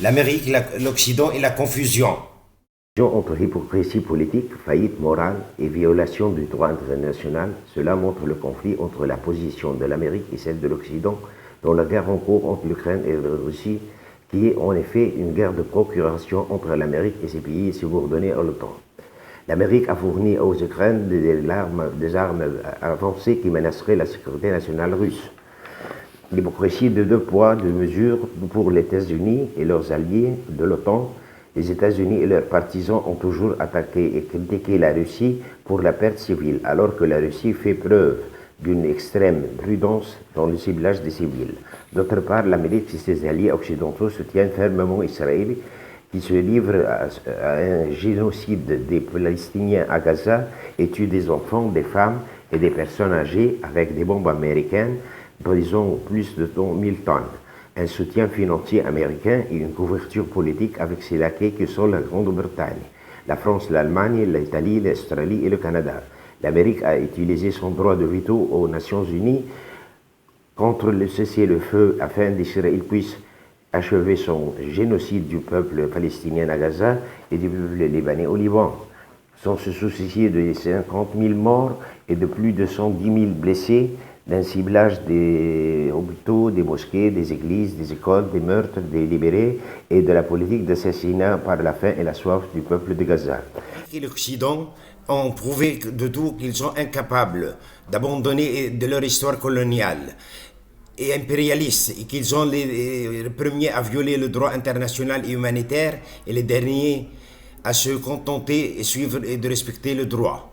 l'Amérique, l'Occident et la confusion. Entre hypocrisie politique, faillite morale et violation du droit international, cela montre le conflit entre la position de l'Amérique et celle de l'Occident dans la guerre en cours entre l'Ukraine et la Russie, qui est en effet une guerre de procuration entre l'Amérique et ses pays subordonnés à l'OTAN. L'Amérique a fourni aux Ukrainiens des armes avancées qui menaceraient la sécurité nationale russe. L'hypocrisie de deux poids, deux mesures pour les États-Unis et leurs alliés de l'OTAN. Les États-Unis et leurs partisans ont toujours attaqué et critiqué la Russie pour la perte civile, alors que la Russie fait preuve d'une extrême prudence dans le ciblage des civils. D'autre part, l'Amérique et ses alliés occidentaux soutiennent fermement Israël, qui se livre à un génocide des Palestiniens à Gaza et tue des enfants, des femmes et des personnes âgées avec des bombes américaines, brisant plus de 1000 tonnes. Un soutien financier américain et une couverture politique avec ses laquais que sont la Grande-Bretagne, la France, l'Allemagne, l'Italie, l'Australie et le Canada. L'Amérique a utilisé son droit de veto aux Nations Unies contre le cessez-le-feu afin qu'Israël puisse achever son génocide du peuple palestinien à Gaza et du peuple libanais au Liban, sans se soucier de 50 000 morts et de plus de 110 000 blessés, d'un ciblage des hôpitaux, des mosquées, des églises, des écoles, des meurtres, des libérés et de la politique d'assassinat par la faim et la soif du peuple de Gaza. Et l'Occident ont prouvé de tout qu'ils sont incapables d'abandonner de leur histoire coloniale et impérialiste et qu'ils sont les premiers à violer le droit international et humanitaire et les derniers à se contenter et suivre et de respecter le droit.